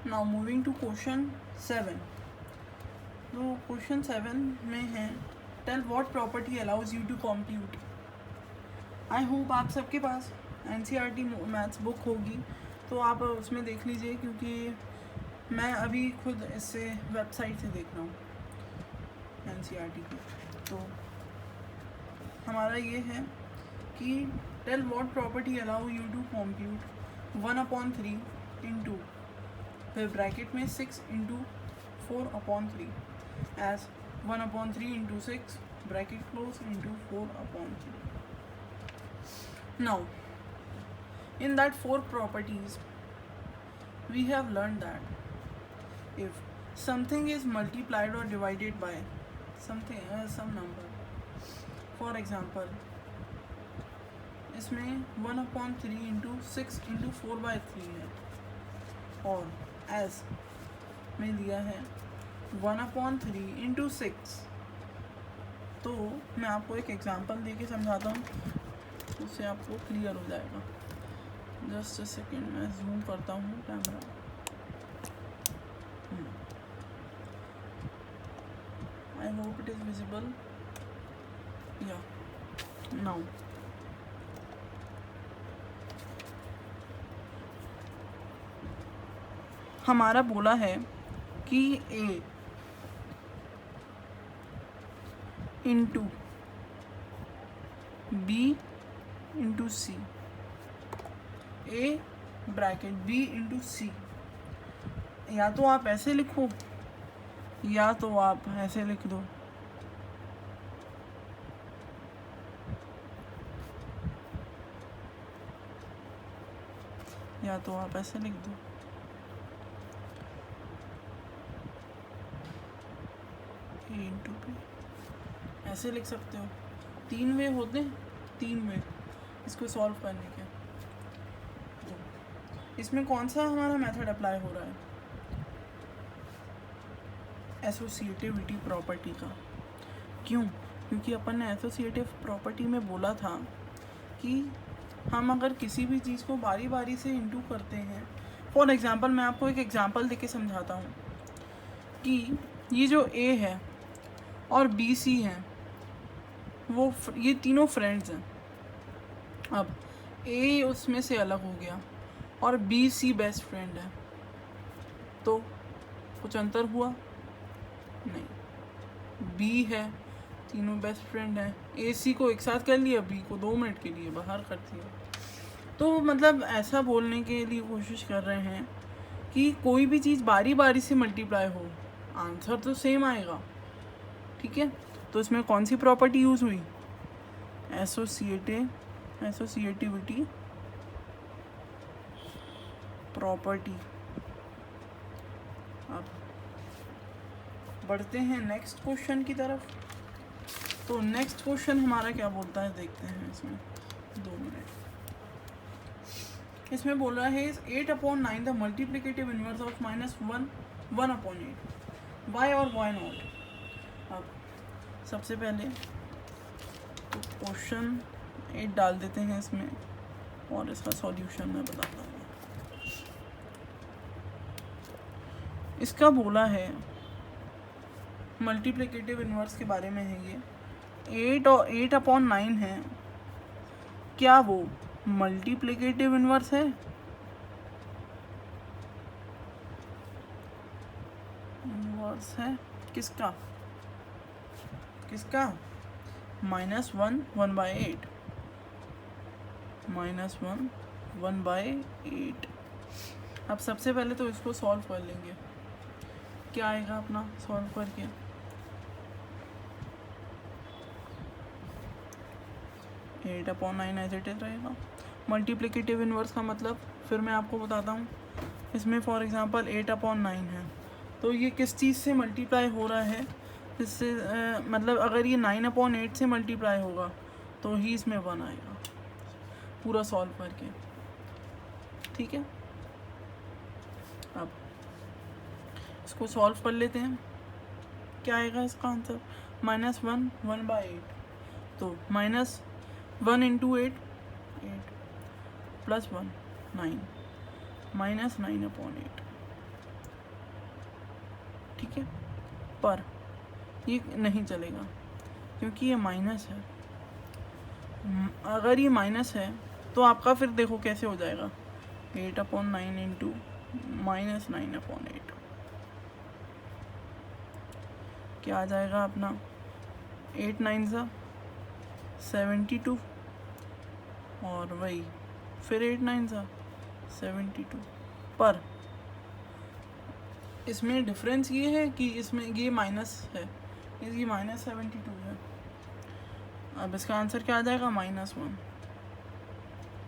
Now moving to question 7। तो question 7 में है tell what property allows you to compute. I hope आप सबके पास एनसीईआरटी मैथ्स बुक होगी, तो आप उसमें देख लीजिए, क्योंकि मैं अभी खुद इससे वेबसाइट से देख रहा हूँ एनसीईआरटी की। तो हमारा ये है कि tell what property allow you to compute 1/3 into फिर ब्रैकेट में 6 into 4/3 as 1/3 into 6 bracket close into 4/3। Now, in that 4 properties, we have learned that if something is multiplied or divided by something some number, for example, इसमें 1/3 into 6 into 4/3 है, और as में दिया है 1/3 into 6। तो मैं आपको एक एग्जांपल देके समझाता हूँ, उससे आपको क्लियर हो जाएगा। जस्ट अ सेकेंड, मैं जूम करता हूँ camera. I hope it is visible. या नाउ हमारा बोला है कि a into B into C, A bracket B into C, या तो आप ऐसे लिखो या तो आप ऐसे लिख दो। या तो आप ऐसे लिख दो, ए इंटू बी, ऐसे लिख सकते हो। 3 वे होते हैं, 3 वे इसको सॉल्व करने के। तो इसमें कौन सा हमारा मेथड अप्लाई हो रहा है? एसोसिएटिविटी प्रॉपर्टी का। क्यों? क्योंकि अपन ने एसोसिएटिव प्रॉपर्टी में बोला था कि हम अगर किसी भी चीज़ को बारी बारी से इंटू करते हैं, फॉर एग्जांपल मैं आपको एक एग्जांपल देके समझाता हूँ कि ये जो ए है और बी सी हैं, वो ये तीनों फ्रेंड्स हैं। अब ए उसमें से अलग हो गया और बी सी बेस्ट फ्रेंड है, तो कुछ अंतर हुआ नहीं। बी है, तीनों बेस्ट फ्रेंड हैं, ए सी को एक साथ कर लिया, बी को 2 मिनट के लिए बाहर कर दिया। तो मतलब ऐसा बोलने के लिए कोशिश कर रहे हैं कि कोई भी चीज़ बारी बारी से मल्टीप्लाई हो, आंसर तो सेम आएगा। ठीक है, तो इसमें कौन सी प्रॉपर्टी यूज़ हुई? Associativity property. अब बढ़ते हैं नेक्स्ट क्वेश्चन की तरफ। तो नेक्स्ट क्वेश्चन हमारा क्या बोलता है, देखते हैं इसमें। 2 मिनट। इसमें बोल रहा है 8/9 the multiplicative inverse of -1 1/8, why और वाई नॉट। अब सबसे पहले तो क्वेश्चन 8 डाल देते हैं इसमें, और इसका सॉल्यूशन मैं बताता हूँ। इसका बोला है मल्टीप्लिकेटिव इनवर्स के बारे में है ये। 8/9 है, क्या वो मल्टीप्लिकेटिव इनवर्स है? इनवर्स है किसका? किसका? -1 1/8, -1 1/8। अब सबसे पहले तो इसको सॉल्व कर लेंगे। क्या आएगा अपना सॉल्व करके? Eight upon 9 as it is रहेगा। मल्टीप्लिकेटिव इनवर्स का मतलब फिर मैं आपको बताता हूँ। इसमें फॉर एग्जांपल 8/9 है, तो ये किस चीज़ से मल्टीप्लाई हो रहा है? इससे मतलब अगर ये 9/8 से मल्टीप्लाई होगा तो ही इसमें 1 आएगा, पूरा सॉल्व करके। ठीक है, अब इसको सॉल्व कर लेते हैं। क्या आएगा इसका आंसर? -1 1/8, तो -1 इंटू 8 8 +1 9 -9/8। ठीक है, पर ये नहीं चलेगा क्योंकि ये माइनस है। अगर ये माइनस है तो आपका फिर देखो कैसे हो जाएगा, 8/9 इंटू -9/8 क्या आ जाएगा अपना, 8 9 सा 72 और वही फिर 8 9 सा 72। पर इसमें डिफरेंस ये है कि इसमें ये माइनस है, ये -72 है। अब इसका आंसर क्या आ जाएगा, -1,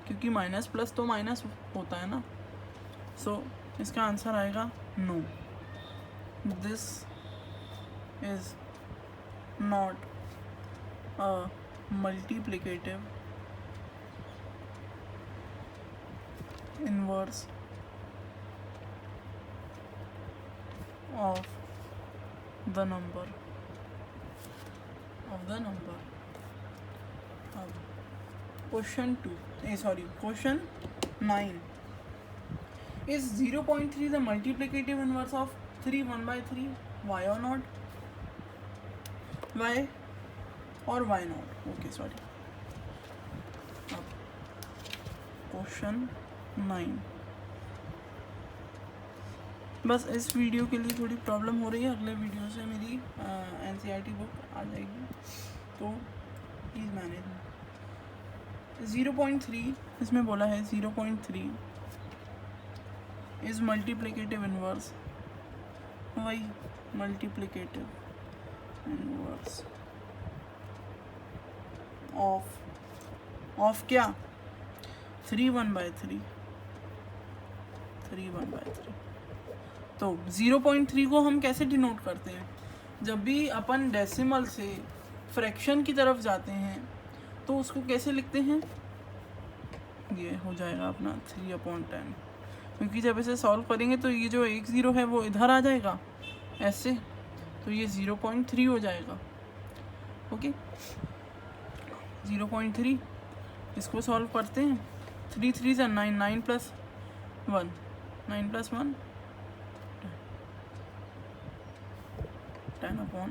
क्योंकि माइनस प्लस तो माइनस होता है ना। सो इसका आंसर आएगा no, this is not a multiplicative inverse of the number अब question 9 is 0.3 the multiplicative inverse of 3 1/3, why or not, why or why not, okay sorry। अब question 9, बस इस वीडियो के लिए थोड़ी प्रॉब्लम हो रही है, अगले वीडियो से मेरी NCERT बुक आ जाएगी, तो प्लीज़ मैनेज। 0.3 इसमें बोला है 0.3 इज़ मल्टीप्लिकेटिव इनवर्स, वही मल्टीप्लिकेटिव इनवर्स ऑफ क्या, 3 1/3 तो 0.3 को हम कैसे डिनोट करते हैं, जब भी अपन डेसिमल से फ्रैक्शन की तरफ जाते हैं तो उसको कैसे लिखते हैं, ये हो जाएगा अपना 3/10, क्योंकि जब इसे सॉल्व करेंगे तो ये जो 1 0 है वो इधर आ जाएगा ऐसे, तो ये 0.3 हो जाएगा। ओके 0.3 इसको सॉल्व करते हैं, 3 3 9 9 + 1 9 + 1 10/3,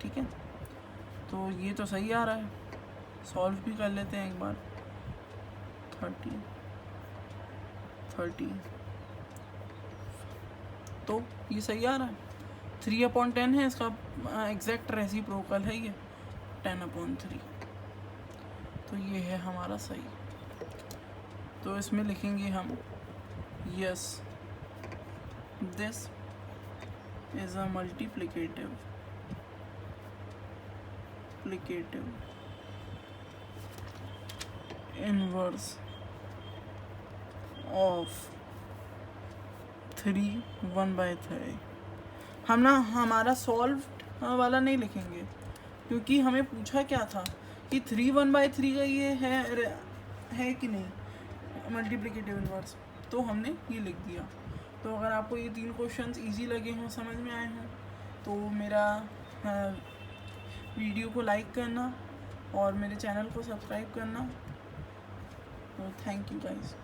ठीक है। तो ये तो सही आ रहा है, सॉल्व भी कर लेते हैं एक बार। 30 तो ये सही आ रहा है, 3/10 है, इसका एग्जैक्ट रेसिप्रोकल है ये 10/3, तो ये है हमारा सही। तो इसमें लिखेंगे हम yes this is a multiplicative inverse of 3 1/3। हम ना हमारा सॉल्व वाला नहीं लिखेंगे, क्योंकि हमें पूछा क्या था कि 3 1/3 का ये है कि नहीं मल्टीप्लिकेटिव इनवर्स, तो हमने ये लिख दिया। तो अगर आपको ये 3 क्वेश्चंस इजी लगे हों, समझ में आए हों, तो मेरा वीडियो को लाइक करना और मेरे चैनल को सब्सक्राइब करना। तो थैंक यू गाइस।